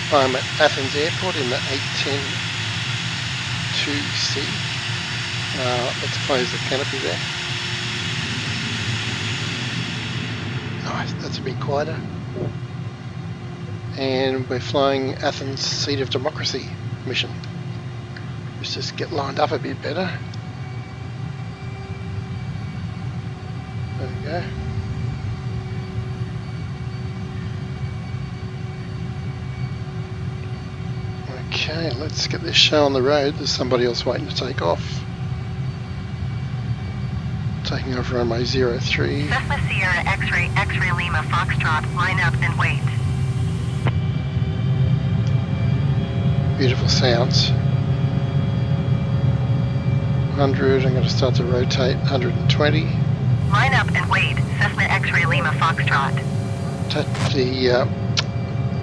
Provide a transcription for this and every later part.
I'm at Athens Airport in the A-10C. Let's close the canopy there. Nice, that's a bit quieter. And we're flying Athens Seat of Democracy mission. Let's just get lined up a bit better. There we go. Okay, let's get this show on the road. There's somebody else waiting to take off. Taking off runway 03. Cessna Sierra X-Ray, X-Ray Lima Foxtrot, line up and wait. Beautiful sounds. 100, I'm going to start to rotate. 120. Line up and wait, Cessna X-Ray Lima Foxtrot. Tap the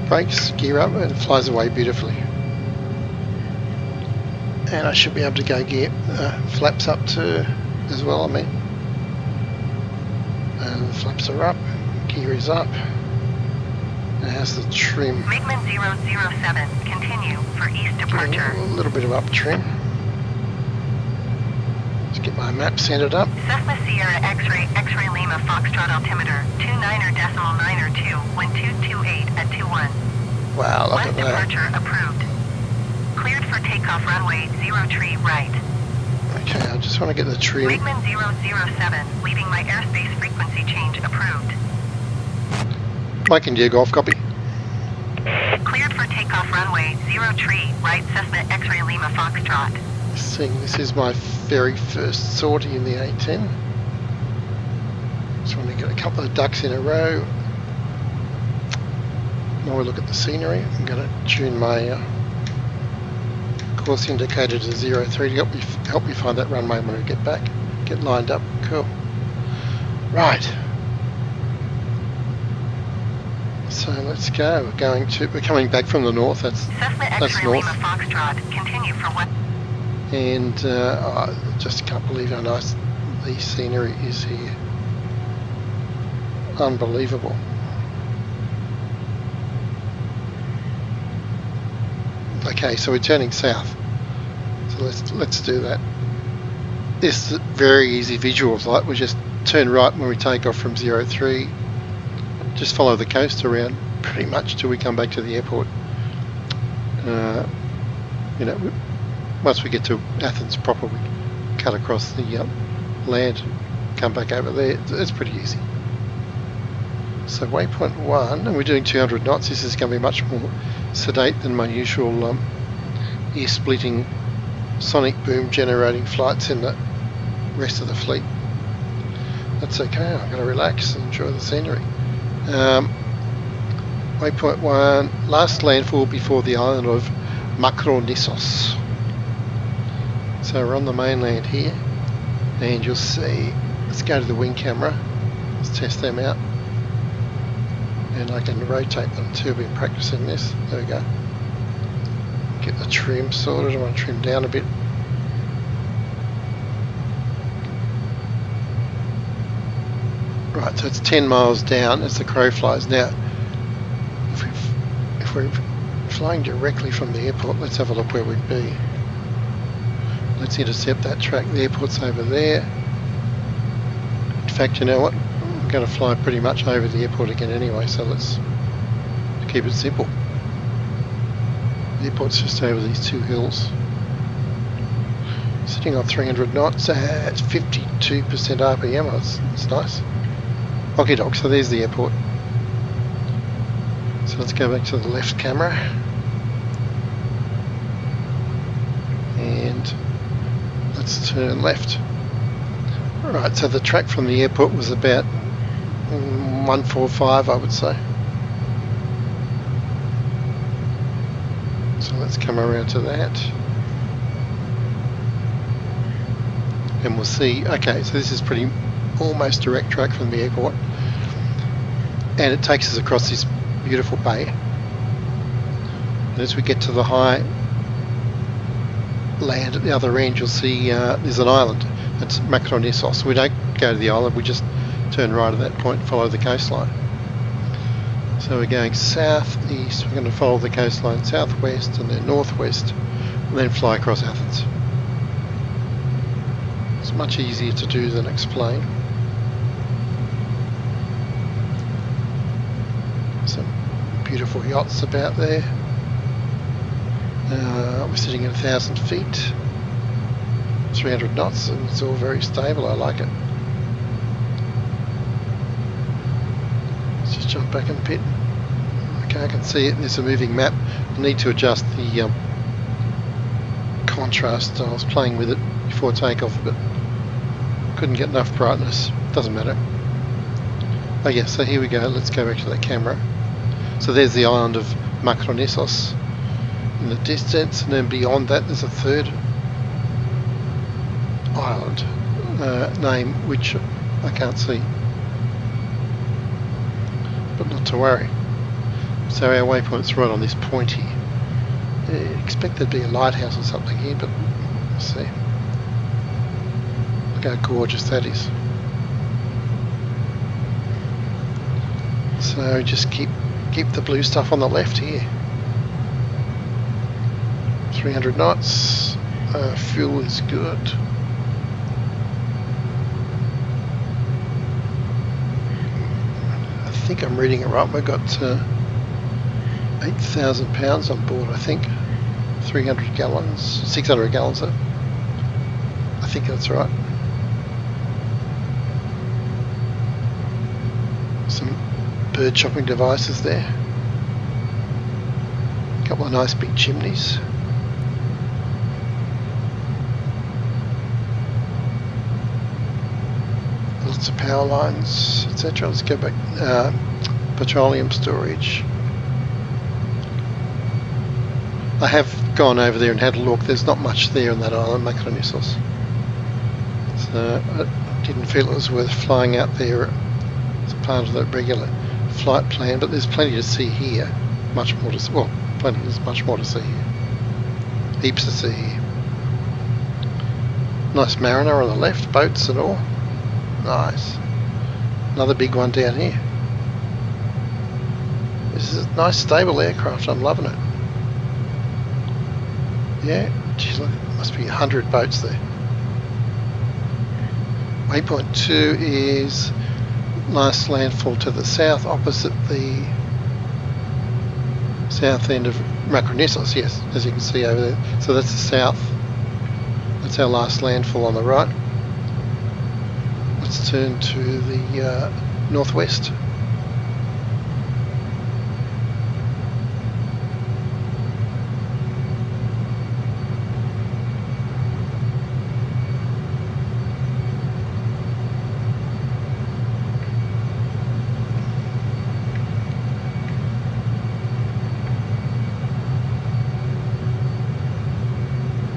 brakes, gear up, and it flies away beautifully. And I should be able to go gear flaps up too as well, I mean. And the flaps are up, gear is up. And how's the trim? MiGMan 007, continue for east departure. A little bit of up trim. Let's get my map centered up. Cessna Sierra X-Ray, X-Ray Lima Foxtrot altimeter, 29.902, 1228 at 21. Wow, look West at that. departure approved. Cleared for takeoff runway 03 right. Okay, I just want to get the trim. MiGMan 007, leaving my airspace frequency change approved. Mike India Golf, copy. Cleared for takeoff runway 03 right, Cessna X-Ray Lima Foxtrot. Seeing this is my very first sortie in the A-10. Just want to get a couple of ducks in a row. Now we look at the scenery. I'm going to tune my course indicator to 03 to help me find that runway when we get back. Get lined up. Cool. Right. So let's go. We're coming back from the north. That's Cessna X-Ray north. Lima Foxtrot, continue for what? And I just can't believe how nice the scenery is here. Unbelievable. Okay, so we're turning south. So let's do that. This is very easy visuals. Like we just turn right when we take off from 03. Just follow the coast around pretty much till we come back to the airport. You know, once we get to Athens proper, we cut across the land, come back over there. It's pretty easy. So waypoint 1, and we're doing 200 knots. This is going to be much more sedate than my usual ear-splitting sonic boom generating flights in the rest of the fleet. That's okay. I'm going to relax and enjoy the scenery. Waypoint 1, last landfall before the island of Makronissos. So we're on the mainland here, and you'll see, let's go to the wing camera, let's test them out, and I can rotate them too. I've been practicing this. There we go. Get the trim sorted. I want to trim down a bit. Right, so it's 10 miles down as the crow flies. Now, if we're flying directly from the airport, let's have a look where we'd be. Let's intercept that track. The airport's over there. In fact, you know what? I'm going to fly pretty much over the airport again anyway, so let's keep it simple. The airport's just over these two hills. Sitting on 300 knots at 52% RPM. That's nice. Okay, doc, so there's the airport. So let's go back to the left camera. And let's turn left. Alright, so the track from the airport was about 145, I would say. So let's come around to that. And we'll see, okay, so this is pretty almost direct track from the airport. And it takes us across this beautiful bay. And as we get to the high land at the other end, you'll see there's an island. It's Makronissos. We don't go to the island, we just turn right at that point and follow the coastline. So we're going southeast, we're going to follow the coastline southwest and then northwest, and then fly across Athens. It's much easier to do than explain. Some beautiful yachts about there. We're sitting at 1,000 feet, 300 knots, and it's all very stable. I like it. Let's just jump back in the pit. Okay, I can see it. There's a moving map. I need to adjust the contrast. I was playing with it before takeoff, but couldn't get enough brightness. Doesn't matter. Oh yeah, so here we go. Let's go back to that camera. So there's the island of Venizelos in the distance, and then beyond that there's a third island name which I can't see, but not to worry. So our waypoint's right on this point here. I expect there'd be a lighthouse or something here, but let's see. Look how gorgeous that is. So just keep the blue stuff on the left here. 300 knots. Fuel is good. I think I'm reading it right. We've got 8,000 pounds on board, I think. 300 gallons, 600 gallons though. I think that's right. Some bird chopping devices there. A couple of nice big chimneys. Lots of power lines, etc. Let's go back. Petroleum storage. I have gone over there and had a look. There's not much there on that island, Venizelos. So I didn't feel it was worth flying out there as a part of the regular flight plan, but there's plenty to see here. Much more to see. Well, there's much more to see here. Heaps to see here. Nice mariner on the left, boats and all. Nice. Another big one down here. This is a nice stable aircraft. I'm loving it. Yeah, geez, look, must be 100 boats there. Waypoint 2 is last landfall to the south, opposite the south end of Venizelos, yes, as you can see over there. So that's the south. That's our last landfall on the right. Let's turn to the northwest.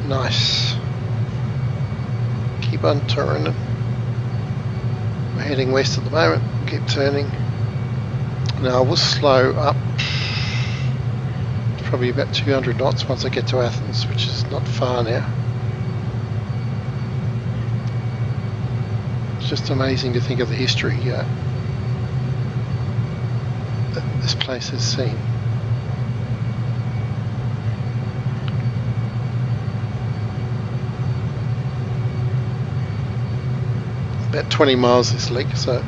Nice. Keep on turning. We're heading west at the moment. Keep turning. Now we'll slow up. It's probably about 200 knots once I get to Athens, which is not far now. It's just amazing to think of the history that this place has seen. About 20 miles this leg, so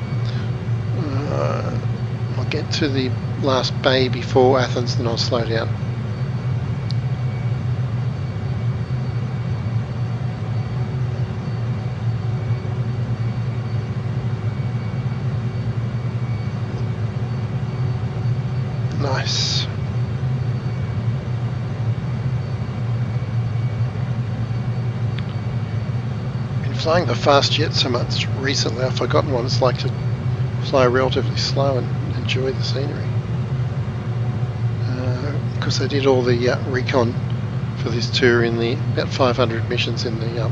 I'll get to the last bay before Athens, then I'll slow down. Nice. Flying the fast jet so much recently, I've forgotten what it's like to fly relatively slow and enjoy the scenery. Because I did all the recon for this tour in the about 500 missions in the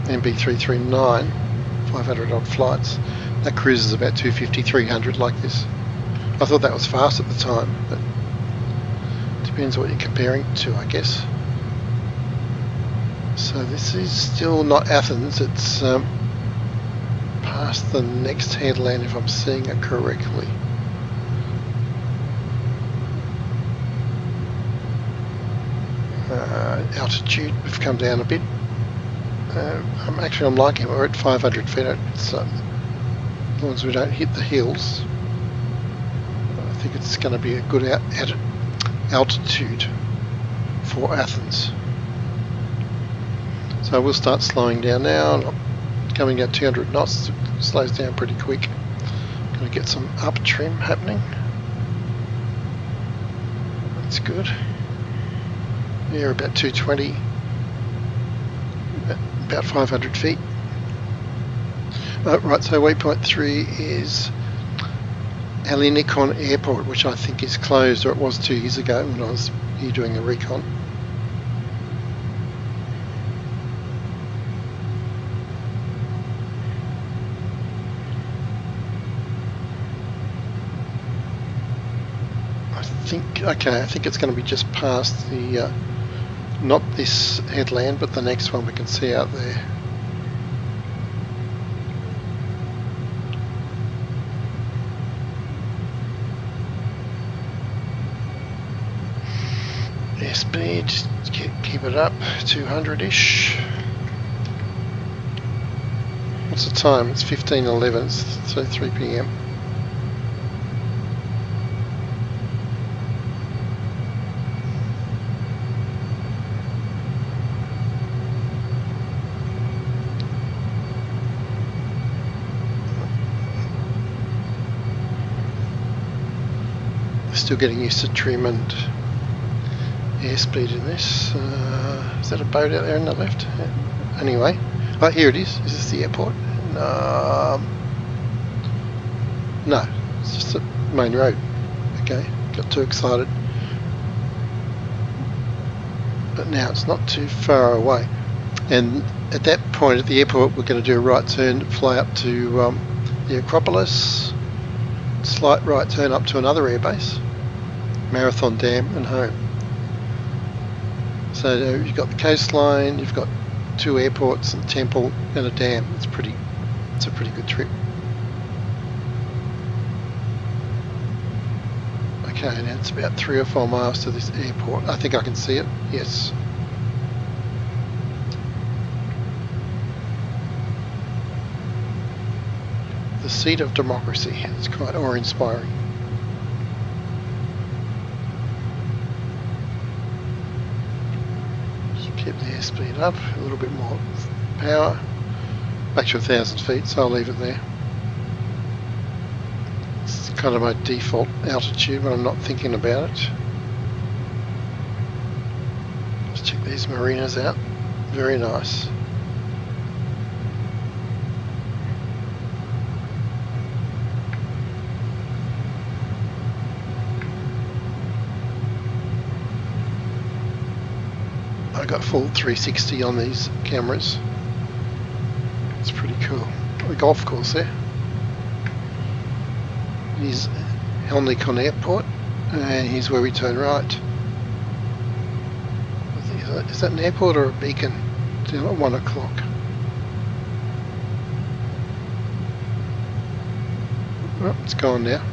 MB339, 500 odd flights. That cruises about 250, 300 like this. I thought that was fast at the time, but depends what you're comparing to, I guess. So this is still not Athens, it's past the next headland if I'm seeing it correctly. altitude. We've come down a bit. I'm liking it. We're at 500 feet. It's, as long as we don't hit the hills, I think it's going to be a good altitude for Athens. So we'll start slowing down now. Coming at 200 knots, it slows down pretty quick. Going to get some up trim happening. That's good. Yeah, about 220, about 500 feet. Right, so waypoint 3 is Eleftherios Airport, which I think is closed, or it was 2 years ago when I was here doing a recon. I think it's going to be just past the, not this headland, but the next one we can see out there. Airspeed, keep it up, 200-ish. What's the time? It's 15:11, so 3 p.m. Still getting used to trim and airspeed in this. Is that a boat out there on the left? Anyway, oh, here it is. Is this the airport? No, it's just the main road. Okay, got too excited. But now it's not too far away. And at that point at the airport, we're going to do a right turn, fly up to the Acropolis, slight right turn up to another airbase, Marathon Dam and home. So you've got the coastline, you've got 2 airports and temple and a dam. It's a pretty good trip. Okay, now it's about 3 or 4 miles to this airport. I think I can see it. Yes. The seat of democracy. It's quite awe-inspiring. Keep the airspeed up, a little bit more power. Back to 1,000 feet, so I'll leave it there. It's kind of my default altitude when I'm not thinking about it. Let's check these marinas out. Very nice. I got full 360 on these cameras. It's pretty cool. The golf course there. Here's Eleftherios Airport, and here's where we turn right. Is that an airport or a beacon? It's at 1 o'clock. Oh, it's gone now.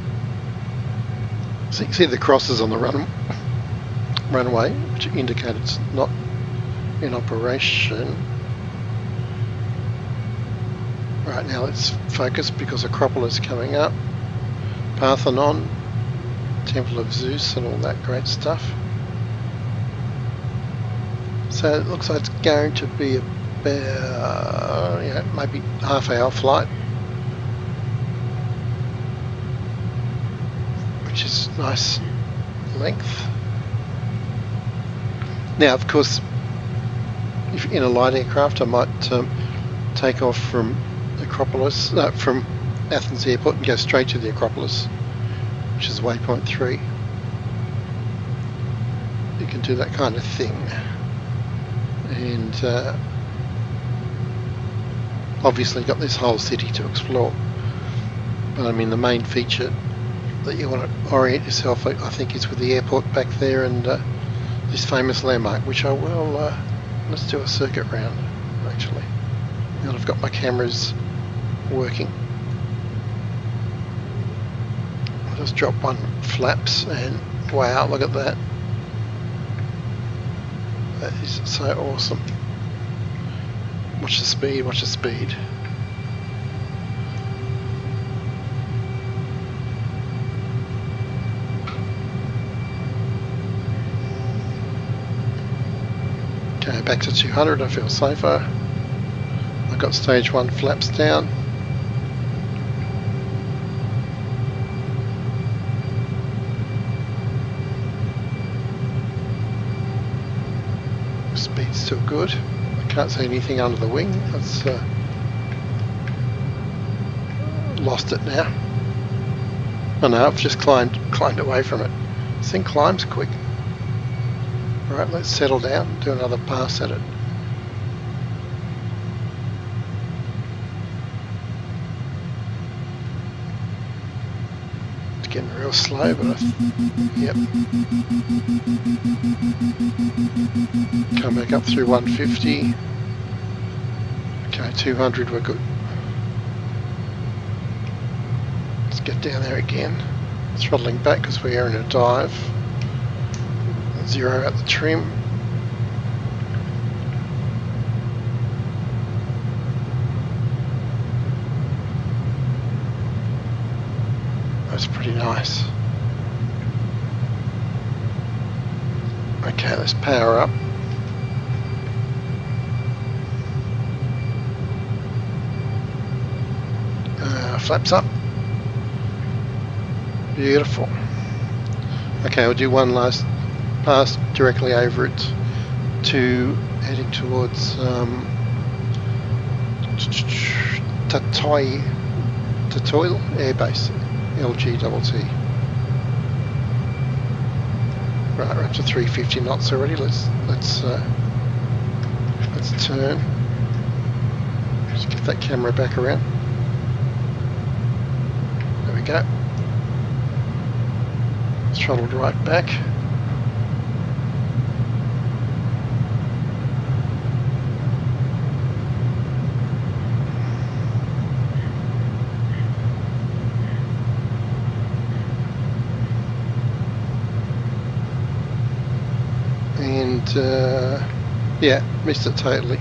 So you can see the crosses on the runway, which indicate it's not in operation. Right, now let's focus because Acropolis is coming up. Parthenon, Temple of Zeus and all that great stuff. So it looks like it's going to be about, maybe half-hour flight, which is nice length. Now, of course, if in a light aircraft, I might take off from Acropolis, from Athens Airport and go straight to the Acropolis, which is waypoint 3. You can do that kind of thing. And obviously got this whole city to explore. But I mean, the main feature that you want to orient yourself, I think, is with the airport back there and this famous landmark, which I will, let's do a circuit round, actually. Now I've got my cameras working. I'll just drop one flaps and wow, look at that. That is so awesome. Watch the speed, watch the speed. Okay, back to 200, I feel safer. I've got stage 1 flaps down. Speed's still good. I can't see anything under the wing. That's lost it now. Oh no, I've just climbed away from it. This thing climbs quick. Alright, let's settle down, do another pass at it. It's getting real slow, but yep. Come back up through 150. Okay, 200, we're good. Let's get down there again. Throttling back because we are in a dive. 0 at the trim. That's pretty nice. Okay, let's power up. Flaps up. Beautiful. Okay, we'll do one last pass directly over it to heading towards Tatoil Air Base, LGAV. Right, we're up to 350 knots already. Let's turn. Just get that camera back around. There we go. Throttled right back. And yeah, missed it totally.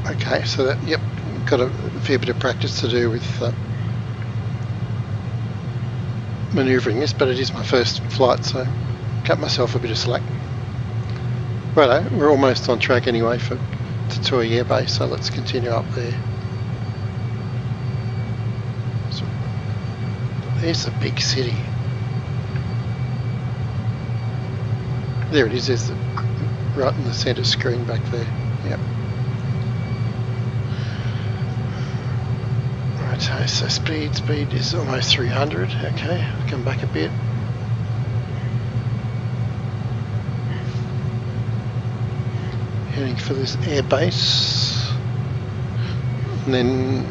Okay, so that, yep, got a fair bit of practice to do with manoeuvring this, but it is my first flight, so cut myself a bit of slack. Righto, we're almost on track anyway for Tatoil Air Base, so let's continue up there. So, there's the big city. There it is, there's the, right in the centre screen back there. Yep. Okay, so speed is almost 300. Okay, I'll come back a bit. Heading for this air base, and then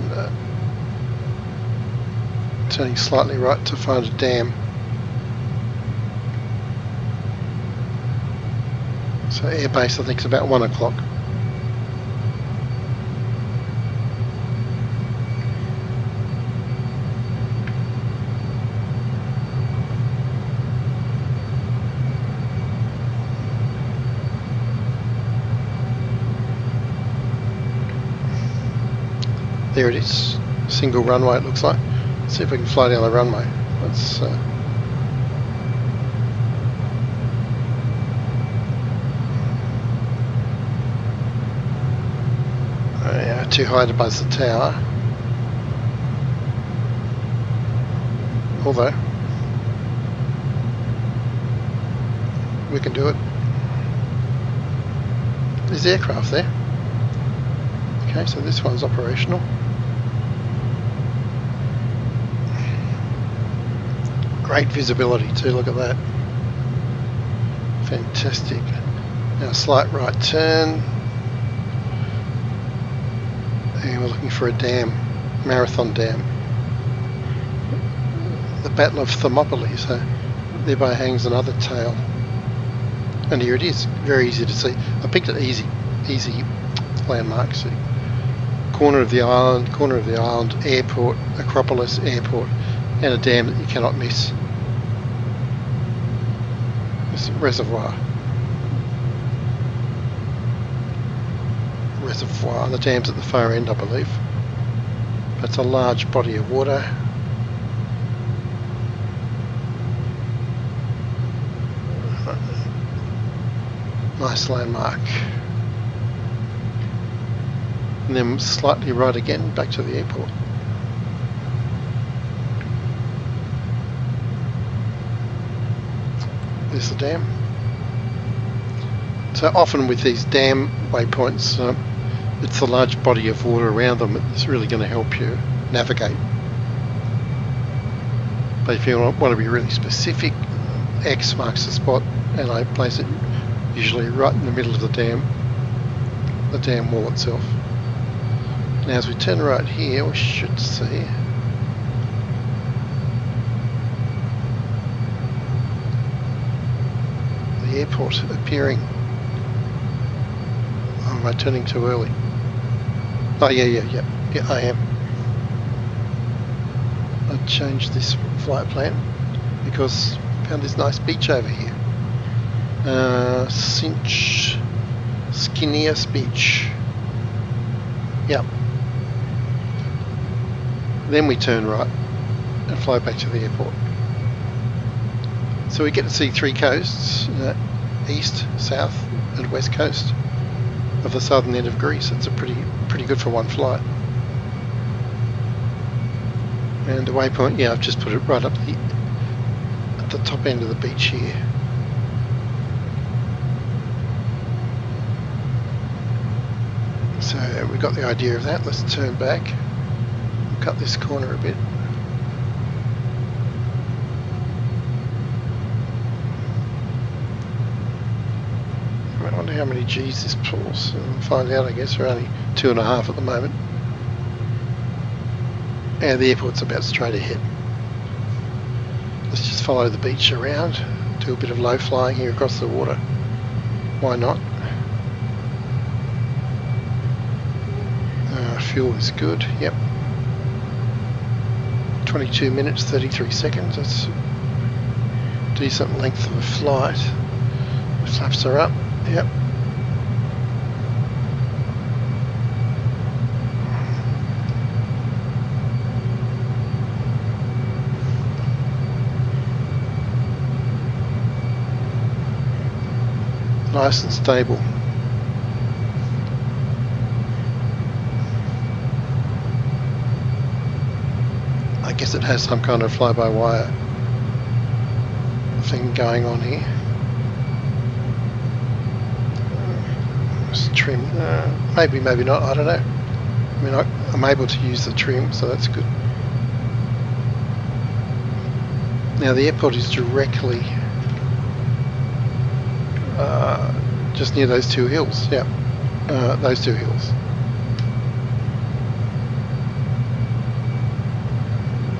turning slightly right to find a dam. So air base, I think, is about 1 o'clock. There it is, single runway it looks like. Let's see if we can fly down the runway. Let's yeah, too high to buzz the tower. Although, we can do it. There's the aircraft there. Okay, so this one's operational. Great visibility too, look at that. Fantastic. Now a slight right turn. And we're looking for a dam, Marathon Dam. The Battle of Thermopylae, so thereby hangs another tale. And here it is, very easy to see. I picked an easy landmark, so corner of the island, airport, Acropolis Airport, and a dam that you cannot miss. This reservoir. The dam's at the far end, I believe. It's a large body of water. Nice landmark. And then slightly right again, back to the airport. There's the dam. So often with these dam waypoints, it's the large body of water around them that's really going to help you navigate. But if you want to be really specific, X marks the spot, and I place it usually right in the middle of the dam wall itself. Now as we turn right here, we should see the airport appearing. Oh, am I turning too early? Oh yeah, I am. I changed this flight plan because I found this nice beach over here. Skinniest Beach. Yep. Then we turn right and fly back to the airport. So we get to see three coasts, east, south and west coast of the southern end of Greece. It's a pretty good for one flight. And the waypoint, yeah, I've just put it right up at the top end of the beach here. So we got the idea of that. Let's turn back, cut this corner a bit. I wonder how many G's this pulls. We'll find out, I guess. We're only 2.5 at the moment. And the airport's about straight ahead. Let's just follow the beach around, do a bit of low flying here across the water. Why not? Fuel is good, yep. 22 minutes, 33 seconds. That's a decent length of a flight. The flaps are up, yep. Nice and stable. I guess it has some kind of fly-by-wire thing going on here. Just trim, maybe not, I don't know. I mean, I'm able to use the trim, so that's good. Now the airport is directly just near those two hills, yeah, those two hills.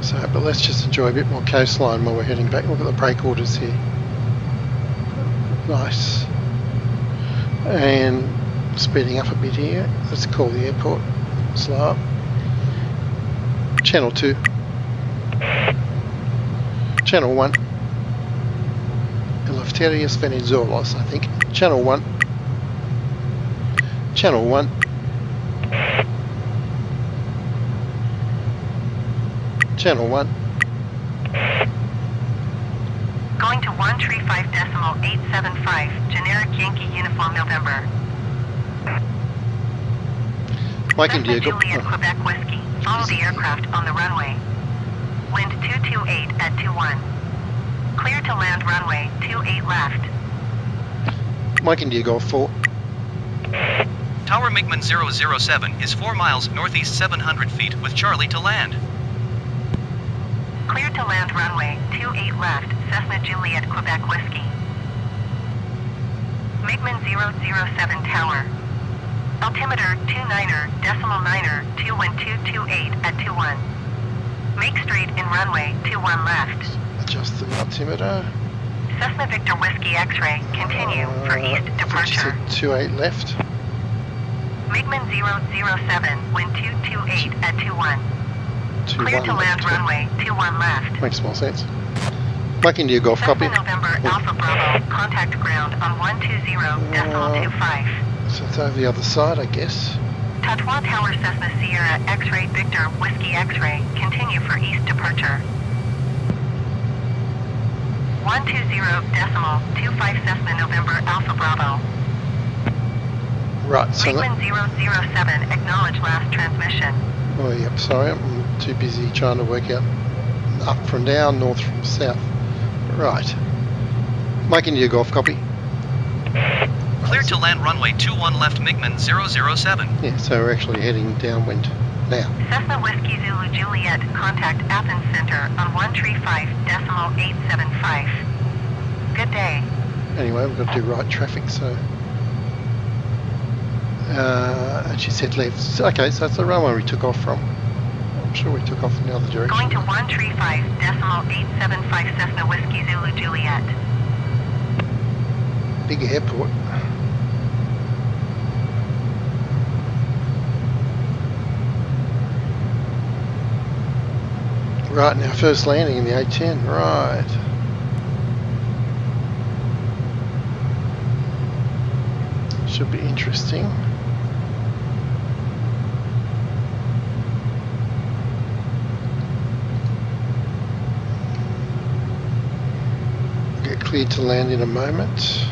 So, but let's just enjoy a bit more coastline while we're heading back. Look at the brake orders here. Nice. And speeding up a bit here. Let's call the airport. Slow up. Channel 2. Channel 1. Eleftherios, Venizelos, I think. Channel 1. Channel 1. Channel 1. Going to 135.875, generic Yankee Uniform November. Mike India, Juliet, Quebec Whiskey. Follow the aircraft on the runway. Wind 228 at 21. Clear to land runway 28 left. Mike India, Golf 4. Tower MiGMan 007 is 4 miles northeast 700 feet with Charlie to land. Clear to land runway 28 left, Cessna Juliet Quebec Whiskey. MiGMan 007 Tower. Altimeter 29er.9er 21228 at 21. Make straight in runway 21 left. Adjust the altimeter. Cessna Victor Whiskey X-ray, continue for east departure. 28 left. MiGMan MiGMan 007, wind 228 at 21. Clear to land runway 21 left. Makes more sense. Mike India Golf, copy. Cessna November Alpha Bravo, contact ground on 120.25. So it's over the other side, I guess. Tatwa Tower Cessna Sierra X-Ray Victor Whiskey X-Ray, continue for east departure. 120.25 Cessna November Alpha Bravo. Right, so MiGMan 007, acknowledge last transmission. oh yep, sorry, I'm too busy trying to work out up from down, north from south. Right. Mike India Golf, copy. Clear to land runway 21 left MiGMan 007. Yeah, so we're actually heading downwind now. Cessna Whiskey Zulu Juliet, contact Athens Center on 135.875. Good day. Anyway, we've got to do right traffic, so... and she said left. Okay, so it's the runway we took off from. I'm sure we took off in the other direction. Going to 135.875 Cessna Whiskey Zulu Juliet. Big airport. Right, now first landing in the A-10, right. Should be interesting. Get cleared to land in a moment.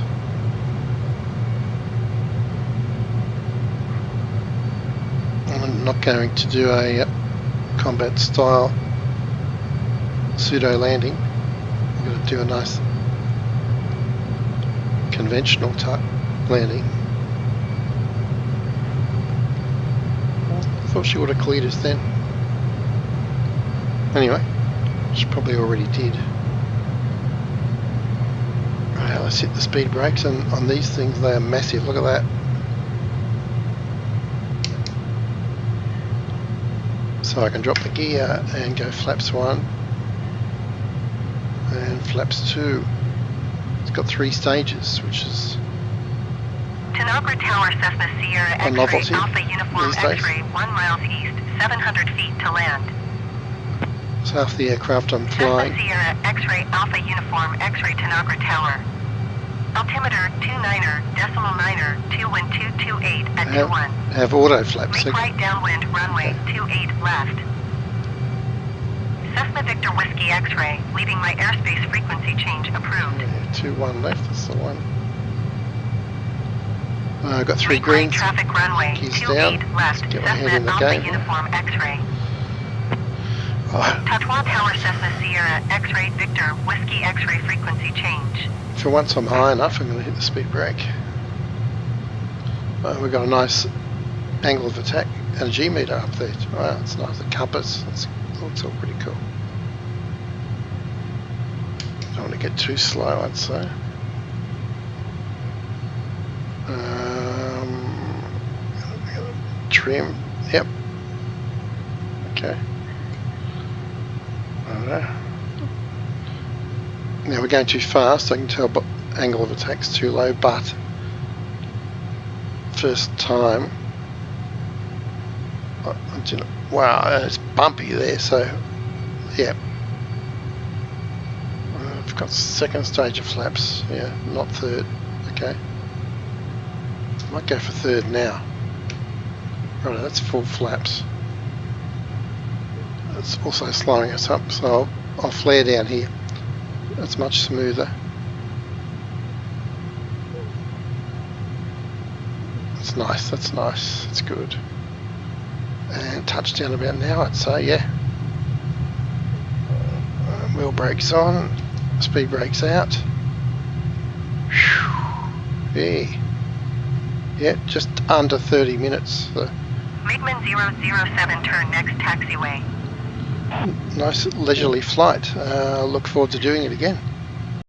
I'm not going to do a combat style pseudo landing. I'm going to do a nice conventional type landing. I thought she would have cleared us then. Anyway, she probably already did. Right, let's hit the speed brakes, and on these things they are massive. Look at that. So I can drop the gear and go flaps 1 and flaps 2. It's got 3 stages, which is Tanagra Tower Cessna Sierra a novelty X-Ray Alpha Uniform these days. X-Ray 1 miles east, 700 feet to land. So half the aircraft I'm Cessna flying. Sierra X-Ray Alpha Uniform X-Ray Tanagra Tower. Altimeter 29.9er, 2 wind 228 at 21. Have auto flaps. Make right downwind runway 28 left. Cessna Victor Whiskey X-Ray, leaving my airspace frequency change approved. Yeah, 21 left, that's the one. I've got 3 Make right greens. traffic runway Keys 28 down. left. Get my head in Cessna the Alpha game. Uniform X-Ray. Oh, Tatwa Tower Cessna Sierra X-Ray Victor Whiskey X-Ray frequency change. for once I'm high enough, I'm going to hit the speed brake. We've got a nice angle of attack and a G meter up there. Wow, it's nice. The compass, it looks all pretty cool. Don't want to get too slow, I'd say. Trim, yep. Okay. Now we're going too fast, I can tell, but angle of attack's too low, but first time, wow, it's bumpy there, so yeah. I've got second stage of flaps, yeah, not third, okay. Might go for third now. Right, that's full flaps. It's also slowing us up, so I'll flare down here. That's much smoother. That's nice, that's good. And touchdown about now, I'd say, yeah. Wheel brakes on, speed brakes out. Yeah. Yeah, just under 30 minutes. MiGMan 007, turn next taxiway. Nice leisurely flight. Look forward to doing it again.